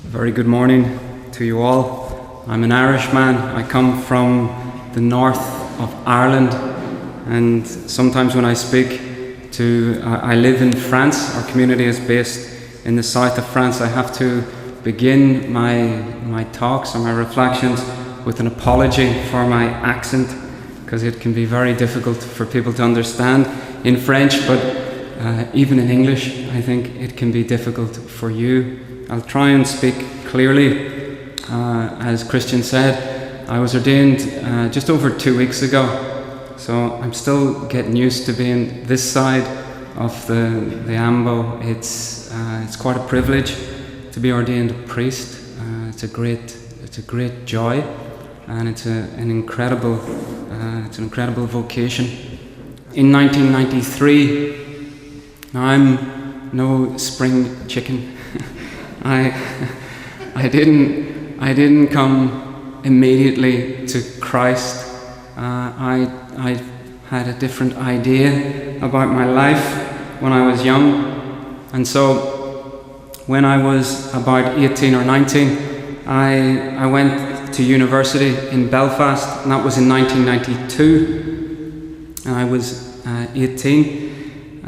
Very good morning to you all. I'm an Irishman. I come from the north of Ireland, and sometimes when I speak I live in France. Our community is based in the south of France. I have to begin my talks or my reflections with an apology for my accent, because it can be very difficult for people to understand in French, but even in English I think it can be difficult for you. I'll try and speak clearly. As Christian said, I was ordained just over 2 weeks ago, so I'm still getting used to being this side of the ambo. It's quite a privilege to be ordained a priest. It's a great joy, and it's an incredible vocation. In 1993, now I'm no spring chicken. I didn't come immediately to Christ. I had a different idea about my life when I was young, and so when I was about 18 or 19, I went to university in Belfast, and that was in 1992. And I was 18,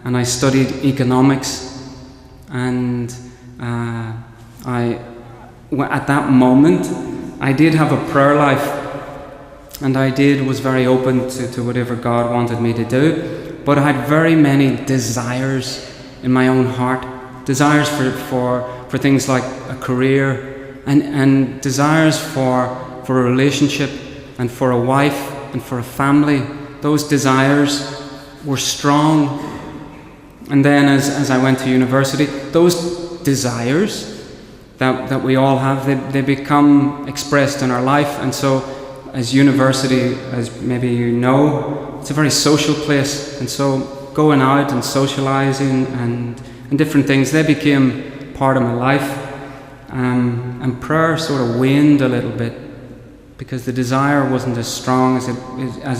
and I studied economics, and at that moment I did have a prayer life, and was very open to whatever God wanted me to do, but I had very many desires in my own heart, desires for things like a career, and desires for a relationship, and for a wife, and for a family. Those desires were strong. And then as I went to university, those desires that we all have, they become expressed in our life. And so as university, as maybe you know, it's a very social place, and so going out and socializing and different things, they became part of my life, and prayer sort of waned a little bit because the desire wasn't as strong as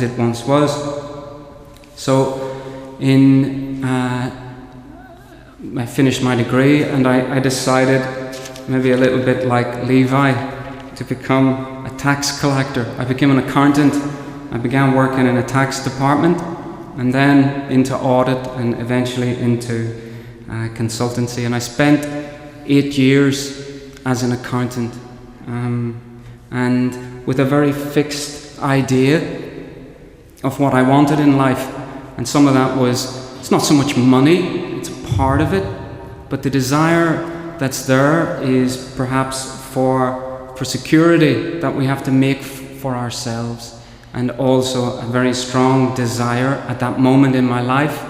it once was. So I finished my degree, and I decided, maybe a little bit like Levi, to become a tax collector. I became an accountant. I began working in a tax department, and then into audit, and eventually into consultancy. And I spent 8 years as an accountant, and with a very fixed idea of what I wanted in life. And some of that it's not so much money, it's a part of it, but the desire that's there is perhaps for security that we have to make for ourselves. And also a very strong desire at that moment in my life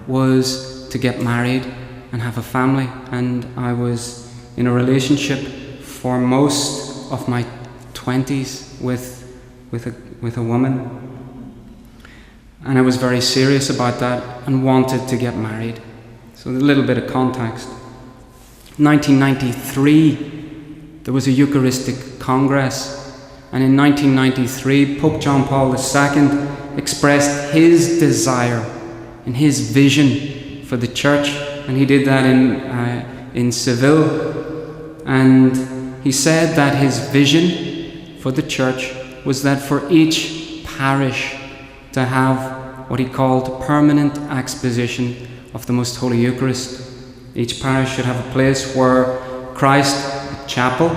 was to get married and have a family. And I was in a relationship for most of my 20s with a woman. And I was very serious about that and wanted to get married. So a little bit of context. 1993, there was a Eucharistic Congress, and in 1993, Pope John Paul II expressed his desire and his vision for the Church, and he did that in Seville. And he said that his vision for the Church was that for each parish to have what he called permanent exposition of the Most Holy Eucharist. Each parish should have a place where Christ, a chapel,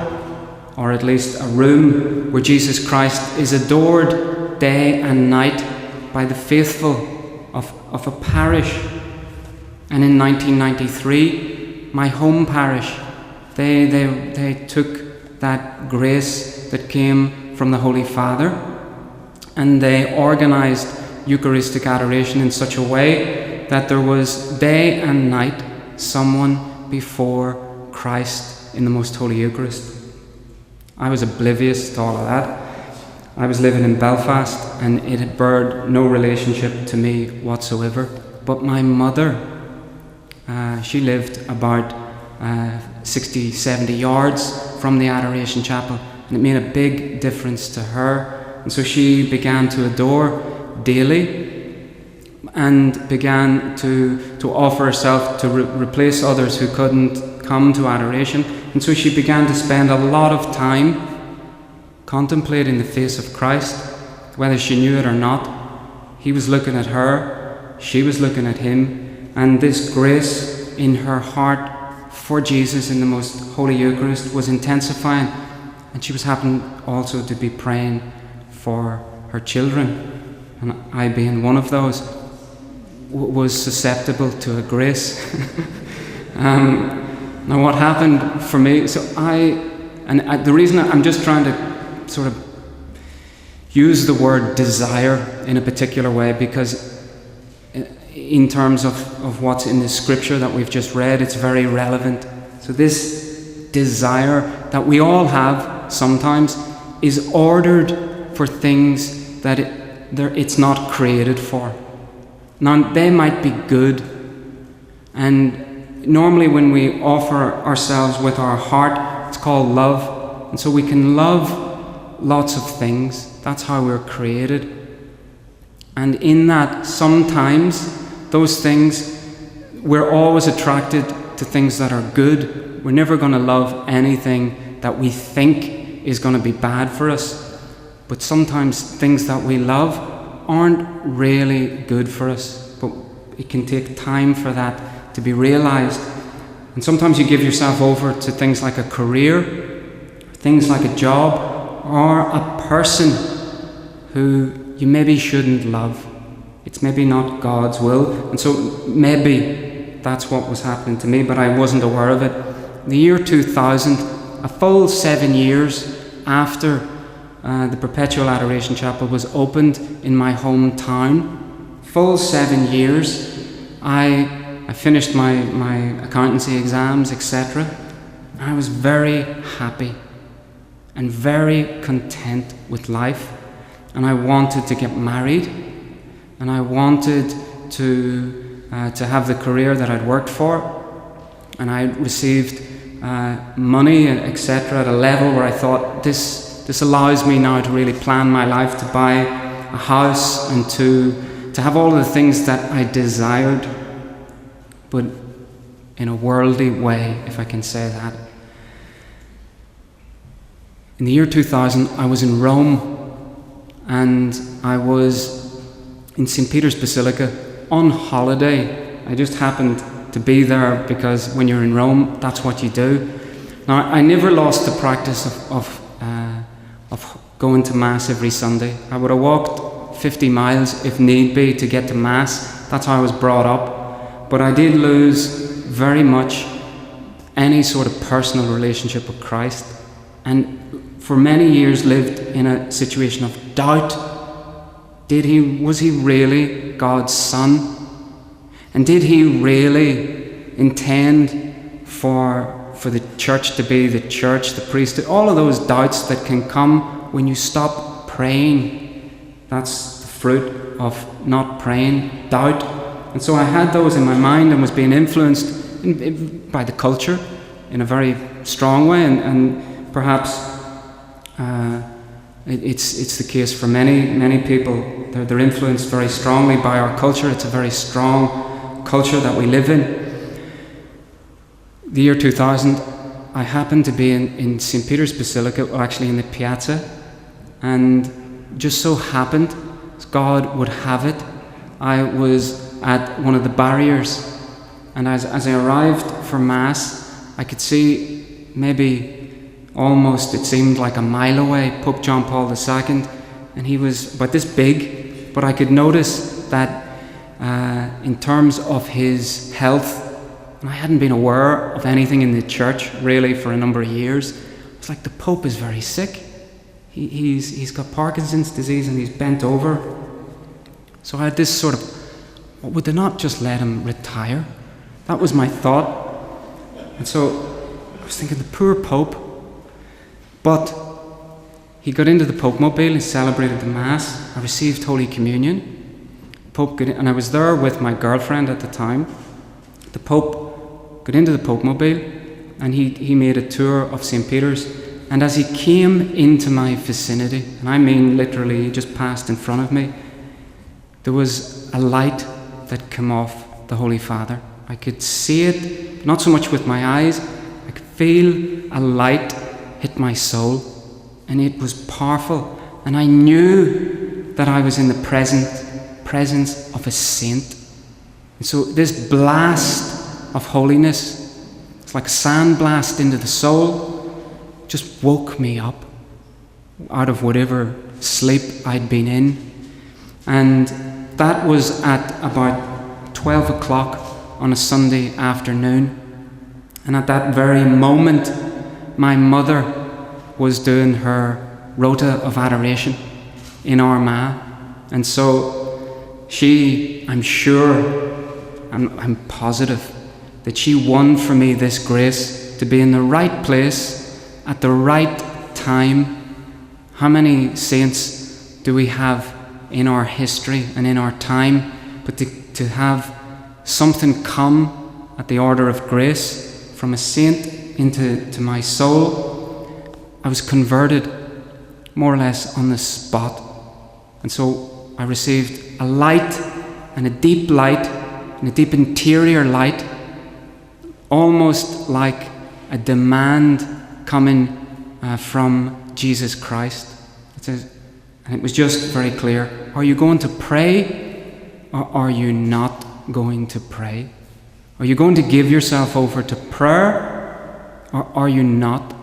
or at least a room where Jesus Christ is adored day and night by the faithful of a parish. And in 1993, my home parish, they took that grace that came from the Holy Father, and they organized Eucharistic adoration in such a way that there was day and night someone before Christ in the Most Holy Eucharist. I was oblivious to all of that. I was living in Belfast, and it had borne no relationship to me whatsoever. But my mother, she lived about 60, 70 yards from the Adoration Chapel, and it made a big difference to her. And so she began to adore daily, and began to offer herself to replace others who couldn't come to adoration. And so she began to spend a lot of time contemplating the face of Christ, whether she knew it or not. He was looking at her, she was looking at him, and this grace in her heart for Jesus in the most holy Eucharist was intensifying, and she was happening also to be praying for her children, and I, being one of those, was susceptible to a grace. Now what happened for me, the reason I'm just trying to sort of use the word desire in a particular way, because in terms of what's in the scripture that we've just read, it's very relevant. So this desire that we all have sometimes is ordered for things that it's not created for. Now, they might be good, and normally when we offer ourselves with our heart, it's called love, and so we can love lots of things. That's how we're created. And in that, sometimes those things, we're always attracted to things that are good. We're never going to love anything that we think is going to be bad for us. But sometimes things that we love aren't really good for us. But it can take time for that to be realized. And sometimes you give yourself over to things like a career, things like a job, or a person who you maybe shouldn't love. It's maybe not God's will. And so maybe that's what was happening to me, but I wasn't aware of it. In the year 2000, a full 7 years after the Perpetual Adoration Chapel was opened in my hometown, full 7 years, I finished my accountancy exams, etc. I was very happy and very content with life, and I wanted to get married, and I wanted to have the career that I'd worked for, and I received money, etc., at a level where I thought this allows me now to really plan my life, to buy a house and to have all of the things that I desired, but in a worldly way, if I can say that. In the year 2000, I was in Rome, and I was in St. Peter's Basilica on holiday. I just happened to be there because when you're in Rome, that's what you do. Now, I never lost the practice of going to Mass every Sunday. I would have walked 50 miles if need be to get to Mass. That's how I was brought up. But I did lose very much any sort of personal relationship with Christ, and for many years lived in a situation of doubt. Was he really God's Son? And did he really intend for the church to be the church, the priesthood? All of those doubts that can come when you stop praying. That's the fruit of not praying, doubt. And so I had those in my mind and was being influenced by the culture in a very strong way, and perhaps it's the case for many people. They're influenced very strongly by our culture. It's a very strong culture that we live in. The year 2000, I happened to be in St. Peter's Basilica, or actually in the piazza, and just so happened, as God would have it, I was at one of the barriers, and as I arrived for Mass, I could see maybe almost, it seemed like a mile away, Pope John Paul II, and he was about this big, but I could notice that in terms of his health, and I hadn't been aware of anything in the church really for a number of years. It's like the Pope is very sick. He's got Parkinson's disease and he's bent over. So I had this sort of, would they not just let him retire? That was my thought. And so I was thinking, the poor Pope. But he got into the Pope Mobile, he celebrated the Mass, I received Holy Communion. Pope got in, and I was there with my girlfriend at the time. The Pope got into the Pope Mobile, and he made a tour of St. Peter's. And as he came into my vicinity, and I mean literally, he just passed in front of me, there was a light that came off the Holy Father. I could see it, not so much with my eyes, feel a light hit my soul, and it was powerful, and I knew that I was in the presence of a saint. And so this blast of holiness, it's like a sandblast into the soul, just woke me up out of whatever sleep I'd been in. And that was at about 12 o'clock on a Sunday afternoon. And at that very moment, my mother was doing her rota of adoration in Armagh. And so she, I'm sure, I'm positive that she won for me this grace to be in the right place at the right time. How many saints do we have in our history and in our time? But to have something come at the order of grace from a saint into my soul, I was converted more or less on the spot. And so I received a light, and a deep light, and a deep interior light, almost like a demand coming from Jesus Christ. And it was just very clear: are you going to pray, or are you not going to pray? Are you going to give yourself over to prayer, or are you not?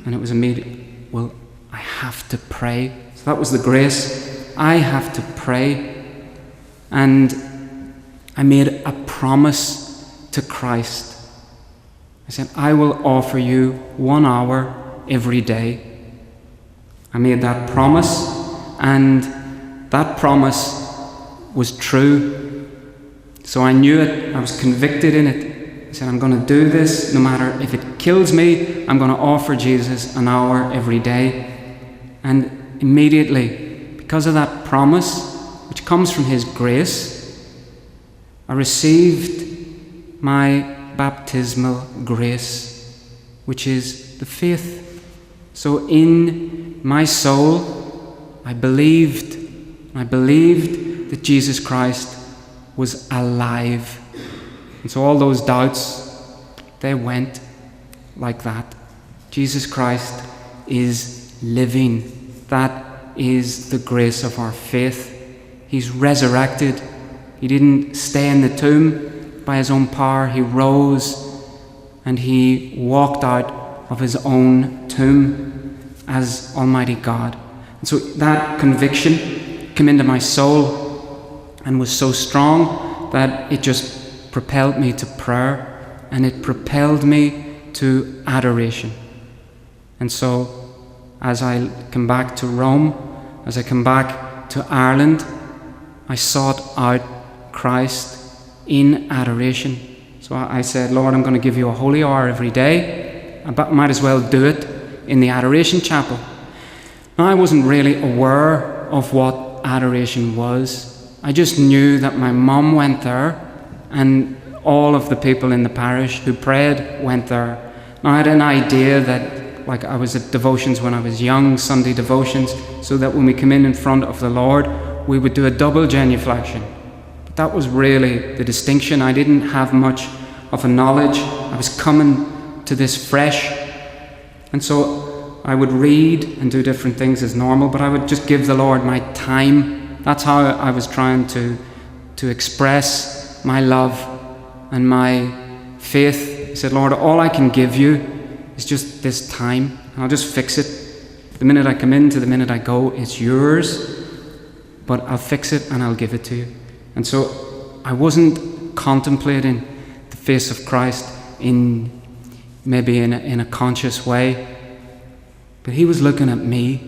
And it was immediate. Well, I have to pray. So that was the grace. I have to pray. And I made a promise to Christ. I said, I will offer you 1 hour every day. I made that promise, and that promise was true. So I knew it. I was convicted in it. I said, I'm going to do this no matter if it kills me. I'm going to offer Jesus 1 hour every day. And immediately, because of that promise, which comes from His grace, I received my baptismal grace, which is the faith. So in my soul, I believed that Jesus Christ was alive. And so all those doubts, they went like that. Jesus Christ is living. That is the grace of our faith. He's resurrected. He didn't stay in the tomb by His own power. He rose, and He walked out of His own tomb as Almighty God. And so that conviction came into my soul and was so strong that it just propelled me to prayer, and it propelled me to adoration. And so as I come back to Rome, as I come back to Ireland, I sought out Christ in adoration. So I said, Lord, I'm going to give you a holy hour every day. I might as well do it in the adoration chapel. Now, I wasn't really aware of what adoration was. I just knew that my mum went there, and all of the people in the parish who prayed went there. Now, I had an idea that, like, I was at devotions when I was young, Sunday devotions, so that when we come in front of the Lord, we would do a double genuflection. But that was really the distinction. I didn't have much of a knowledge. I was coming to this fresh. And so I would read and do different things as normal, but I would just give the Lord my time. That's how I was trying to express my love and my faith. I said, Lord, all I can give you is just this time. And I'll just fix it. The minute I come in to the minute I go, it's yours. But I'll fix it and I'll give it to you. And so I wasn't contemplating the face of Christ maybe in a conscious way, but He was looking at me.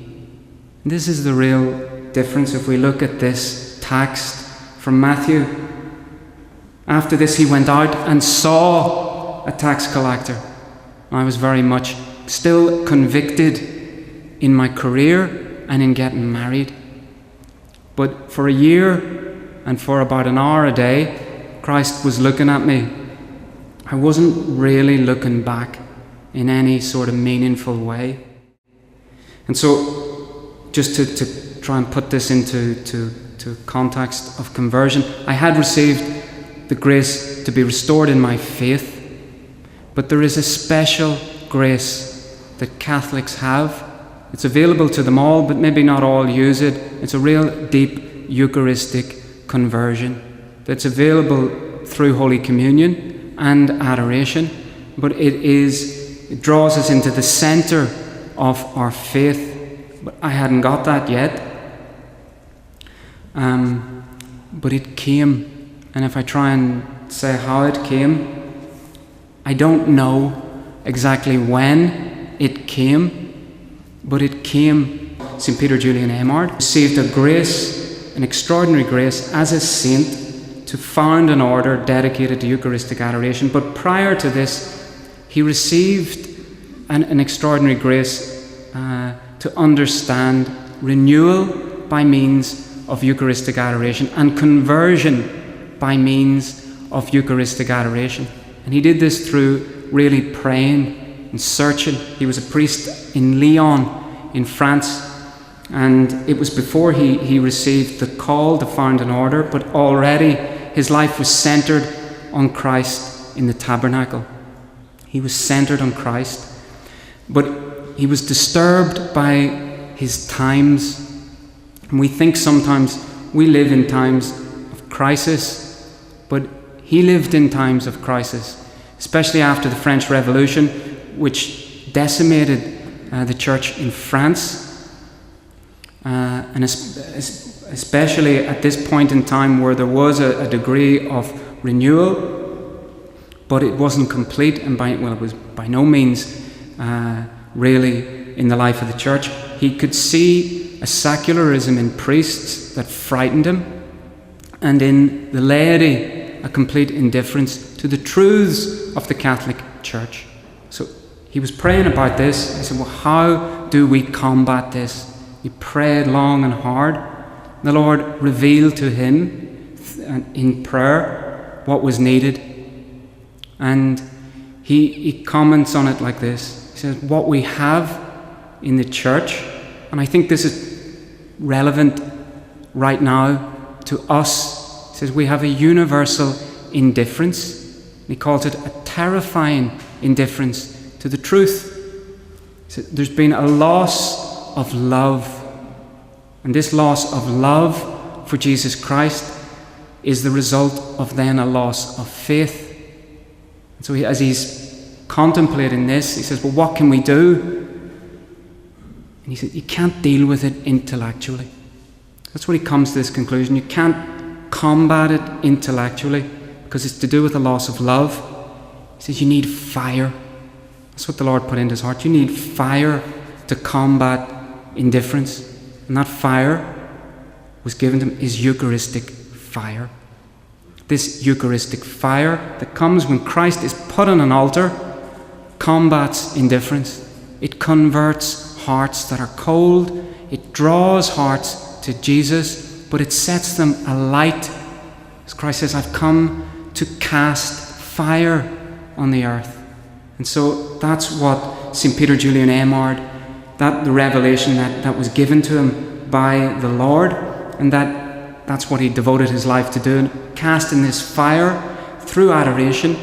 And this is the real difference if we look at this text from Matthew. After this, He went out and saw a tax collector. I was very much still convicted in my career and in getting married. But for a year and for about an hour a day, Christ was looking at me. I wasn't really looking back in any sort of meaningful way. And so, just to try and put this into context of conversion, I had received the grace to be restored in my faith, But there is a special grace that Catholics have. It's available to them all, but maybe not all use it. It's a real deep Eucharistic conversion that's available through Holy Communion and adoration, but it draws us into the center of our faith. But I hadn't got that yet. But it came, and if I try and say how it came, I don't know exactly when it came, but it came. St. Peter Julian Aymard received a grace, an extraordinary grace, as a saint to found an order dedicated to Eucharistic adoration. But prior to this, he received an extraordinary grace to understand renewal by means of Eucharistic adoration and conversion by means of Eucharistic adoration. And he did this through really praying and searching. He was a priest in Lyon in France, and it was before he received the call to found an order, but already his life was centered on Christ in the tabernacle. He was centered on Christ, but he was disturbed by his times. And we think sometimes we live in times of crisis, but he lived in times of crisis, especially after the French Revolution, which decimated the church in France. And especially at this point in time where there was a degree of renewal, but it wasn't complete, and it was by no means really in the life of the church. He could see a secularism in priests that frightened him, and in the laity a complete indifference to the truths of the Catholic Church. So he was praying about this. He said, well, how do we combat this? He prayed long and hard. The Lord revealed to him in prayer what was needed. And he comments on it like this. He says, what we have in the church, and I think this is relevant right now to us, he says we have a universal indifference. He calls it a terrifying indifference to the truth. He says there's been a loss of love, and this loss of love for Jesus Christ is the result of then a loss of faith. And so as he's contemplating this, he says, well, what can we do? And he said, you can't deal with it intellectually. That's what he comes to this conclusion. You can't combat it intellectually because it's to do with the loss of love. He says you need fire. That's what the Lord put into his heart. You need fire to combat indifference. And that fire was given to him is Eucharistic fire. This Eucharistic fire that comes when Christ is put on an altar combats indifference. It converts hearts that are cold. It draws hearts to Jesus, but it sets them alight. As Christ says, I've come to cast fire on the earth. And so that's what St. Peter Julian Aymard, the revelation that was given to him by the Lord, and that's what he devoted his life to doing, casting this fire through adoration,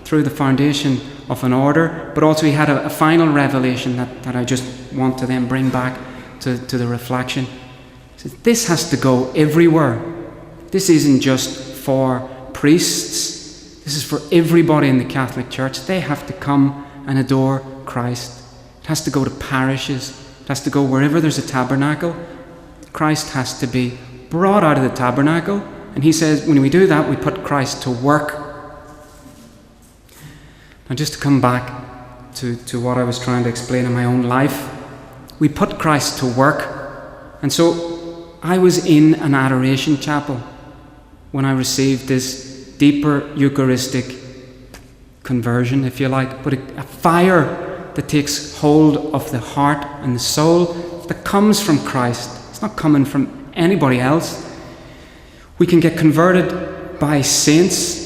through the foundation of an order, but also he had a final revelation that I just want to then bring back to the reflection. He says, this has to go everywhere. This isn't just for priests. This is for everybody in the Catholic Church. They have to come and adore Christ. It has to go to parishes. It has to go wherever there's a tabernacle. Christ has to be brought out of the tabernacle. And he says, when we do that, we put Christ to work. Now, just to come back to what I was trying to explain in my own life, we put Christ to work. And so I was in an adoration chapel when I received this deeper Eucharistic conversion, if you like, but a fire that takes hold of the heart and the soul that comes from Christ. It's not coming from anybody else. We can get converted by saints,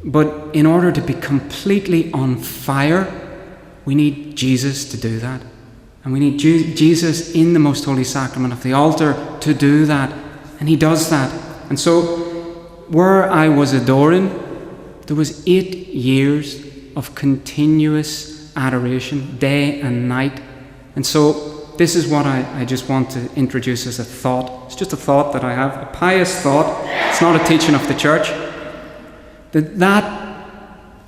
but in order to be completely on fire, we need Jesus to do that. And we need Jesus in the most holy sacrament of the altar to do that. And he does that. And so, where I was adoring, there was 8 years of continuous adoration, day and night. And so this is what I just want to introduce as a thought. It's just a thought that I have, a pious thought. It's not a teaching of the church. That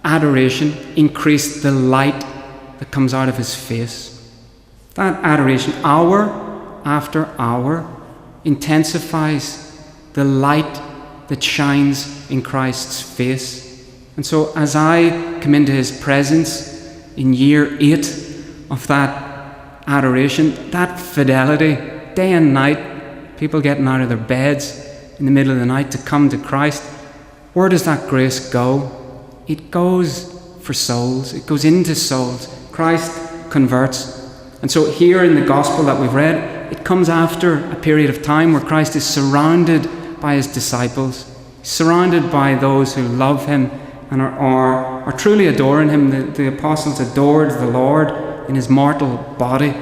adoration increased the light that comes out of his face. That adoration, hour after hour, intensifies the light that shines in Christ's face. And so as I come into his presence in year 8 of that adoration, that fidelity, day and night, people getting out of their beds in the middle of the night to come to Christ, where does that grace go? It goes for souls. It goes into souls. Christ converts. And so here in the gospel that we've read, it comes after a period of time where Christ is surrounded by his disciples, surrounded by those who love him and are truly adoring him. The apostles adored the Lord in his mortal body.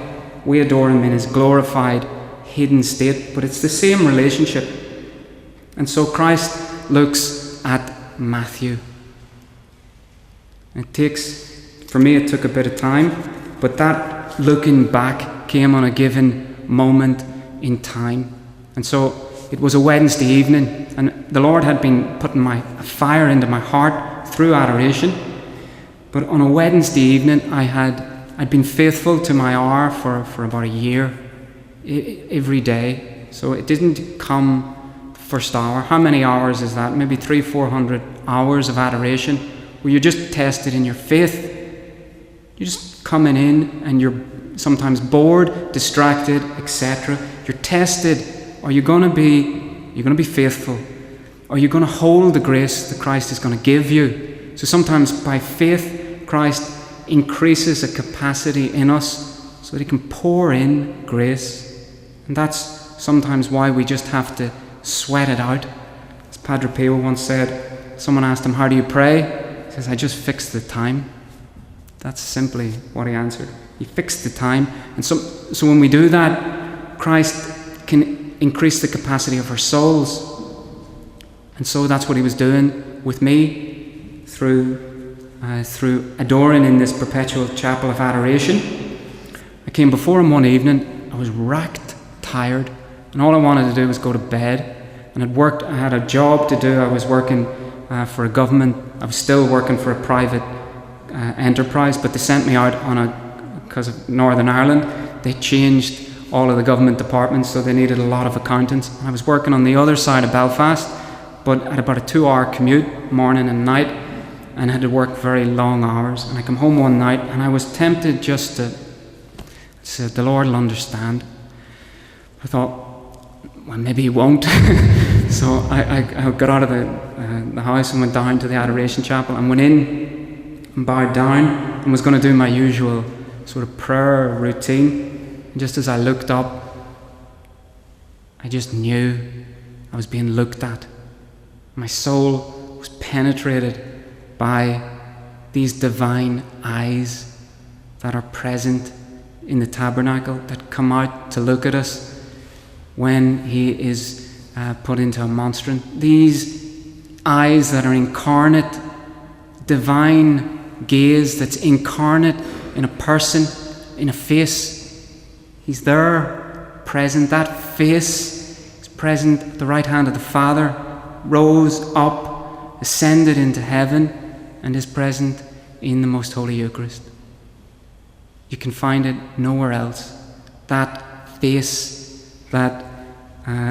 We adore him in his glorified, hidden state. But it's the same relationship. And so Christ looks at Matthew. For me it took a bit of time, but that looking back came on a given moment in time. And so it was a Wednesday evening, and the Lord had been putting a fire into my heart through adoration. But on a Wednesday evening, I'd been faithful to my hour for about a year, every day. So it didn't come the first hour. How many hours is that? Maybe 300-400 hours of adoration, where you're just tested in your faith. You're just coming in, and you're sometimes bored, distracted, etc. You're tested. Are you going to be faithful? Are you going to hold the grace that Christ is going to give you? So sometimes by faith, Christ increases a capacity in us so that he can pour in grace. And that's sometimes why we just have to sweat it out. As Padre Pio once said, someone asked him, "How do you pray?" He says, "I just fix the time." That's simply what he answered. He fixed the time. And so when we do that, Christ can increase the capacity of our souls. And so that's what he was doing with me through adoring in this perpetual chapel of adoration. I came before him one evening. I was racked, tired, and all I wanted to do was go to bed. And I had a job to do. I was working for a government. I was still working for a private enterprise, but they sent me out because of Northern Ireland. They changed all of the government departments, so they needed a lot of accountants. I was working on the other side of Belfast, but at about a 2-hour commute, morning and night, and had to work very long hours. And I come home one night, and I was tempted just to say, the Lord will understand. I thought, well, maybe he won't. So I got out of the house and went down to the adoration chapel and went in and bowed down and was going to do my usual sort of prayer routine. And just as I looked up, I just knew I was being looked at. My soul was penetrated by these divine eyes that are present in the tabernacle, that come out to look at us when he is put into a monstrance. These eyes that are incarnate, divine gaze that's incarnate in a person, in a face. He's there, present. That face is present at the right hand of the Father, rose up, ascended into heaven, and is present in the Most Holy Eucharist. You can find it nowhere else. That face that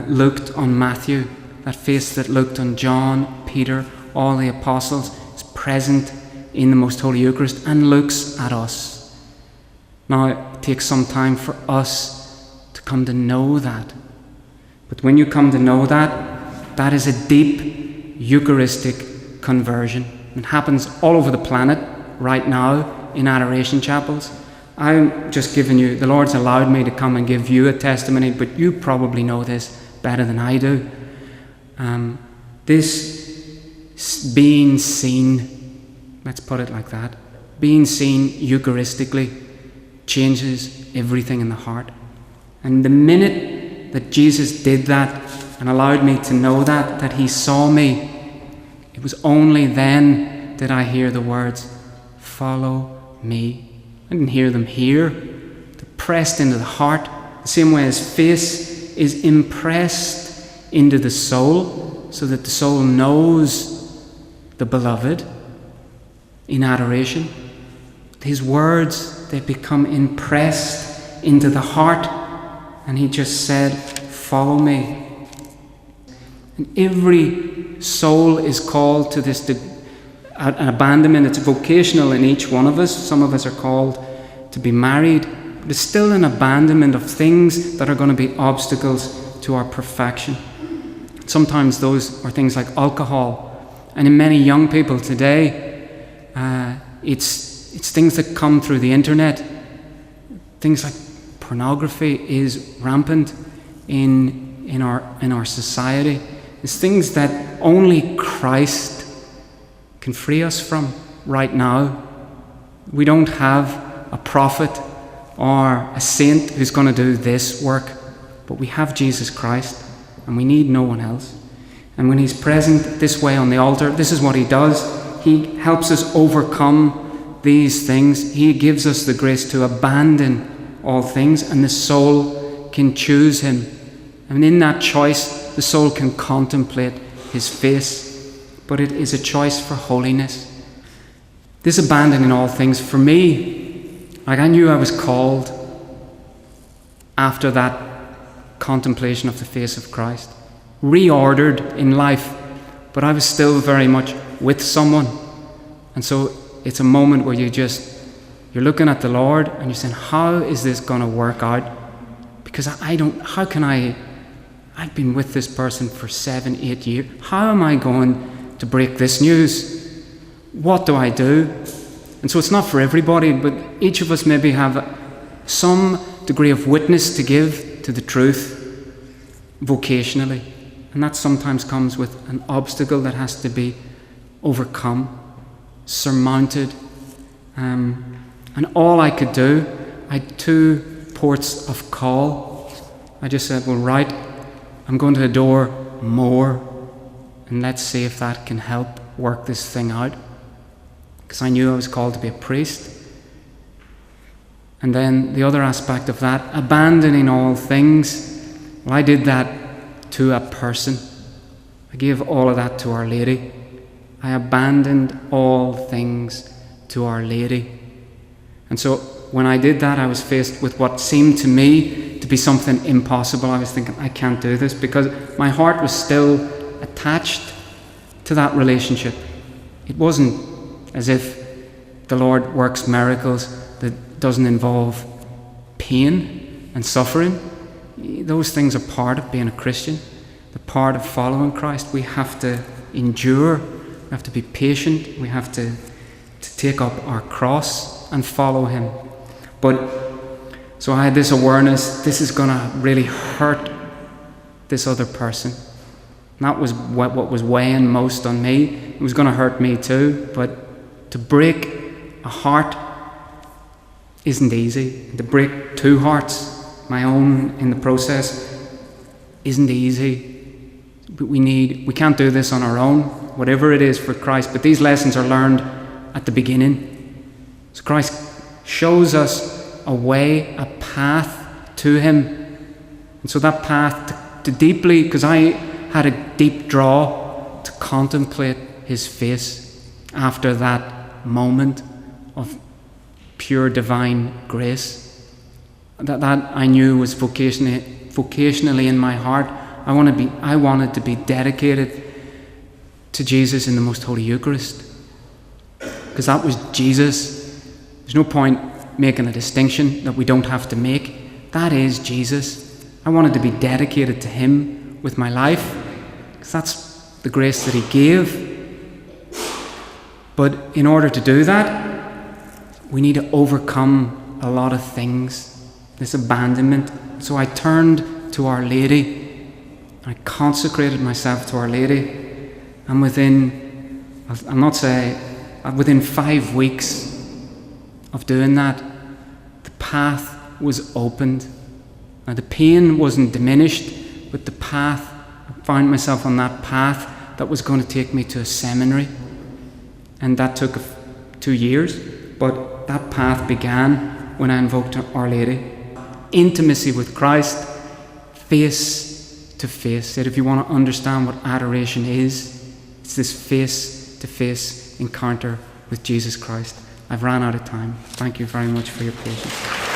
looked on Matthew, that face that looked on John, Peter, all the apostles, is present in the Most Holy Eucharist and looks at us. Now, it takes some time for us to come to know that. But when you come to know that, that is a deep Eucharistic conversion. It happens all over the planet right now in adoration chapels. I'm just giving you, the Lord's allowed me to come and give you a testimony, but you probably know this better than I do. This being seen, let's put it like that, being seen Eucharistically changes everything in the heart. And the minute that Jesus did that and allowed me to know that he saw me, it was only then did I hear the words, follow me. I didn't hear them here. They're pressed into the heart, the same way as face is impressed into the soul, so that the soul knows the beloved in adoration. His words, they become impressed into the heart, and he just said, follow me. And every soul is called to this an abandonment. It's vocational in each one of us. Some of us are called to be married, but it's still an abandonment of things that are going to be obstacles to our perfection. Sometimes those are things like alcohol, and in many young people today, it's things that come through the internet. Things like pornography is rampant in our society. It's things that only Christ can free us from right now. We don't have a prophet or a saint who's going to do this work, but we have Jesus Christ, and we need no one else. And when he's present this way on the altar, this is what he does. He helps us overcome these things. He gives us the grace to abandon all things, and the soul can choose him. And in that choice, the soul can contemplate his face, but it is a choice for holiness. This abandoning all things, for me, like I knew I was called after that contemplation of the face of Christ, reordered in life, but I was still very much with someone. And so it's a moment where you're looking at the Lord and you're saying, how is this going to work out? Because I've been with this person for 7-8 years. How am I going to break this news? What do I do? And so it's not for everybody, but each of us maybe have some degree of witness to give to the truth vocationally. And that sometimes comes with an obstacle that has to be overcome, surmounted. And all I could do, I had 2 ports of call. I just said, well, right, I'm going to adore more, and let's see if that can help work this thing out. Because I knew I was called to be a priest. And then the other aspect of that, abandoning all things, well, I did that to a person. I gave all of that to Our Lady. I abandoned all things to Our Lady. And so when I did that, I was faced with what seemed to me to be something impossible. I was thinking, I can't do this, because my heart was still attached to that relationship. It wasn't as if the Lord works miracles that doesn't involve pain and suffering. Those things are part of being a Christian. They're part of following Christ. We have to endure. We have to be patient. We have to take up our cross and follow him. So I had this awareness, this is going to really hurt this other person. And that was what was weighing most on me. It was going to hurt me too, but to break a heart isn't easy. To break 2 hearts, my own in the process, isn't easy. But we can't do this on our own, whatever it is for Christ. But these lessons are learned at the beginning. So Christ shows us a way, a path to him. And so that path to deeply, because I had a deep draw to contemplate his face after that moment of pure divine grace. That I knew was vocationally in my heart. I wanted to be dedicated to Jesus in the Most Holy Eucharist. Because that was Jesus. There's no point making a distinction that we don't have to make. That is Jesus. I wanted to be dedicated to him with my life, because that's the grace that he gave. But in order to do that, we need to overcome a lot of things, this abandonment. So I turned to Our Lady. I consecrated myself to Our Lady. And within 5 weeks of doing that, the path was opened. Now, the pain wasn't diminished, but the path, I found myself on that path that was going to take me to a seminary. And that took 2 years. but that path began when I invoked Our Lady. Intimacy with Christ, face to face. That if you want to understand what adoration is, it's this face to face encounter with Jesus Christ. I've ran out of time. Thank you very much for your patience.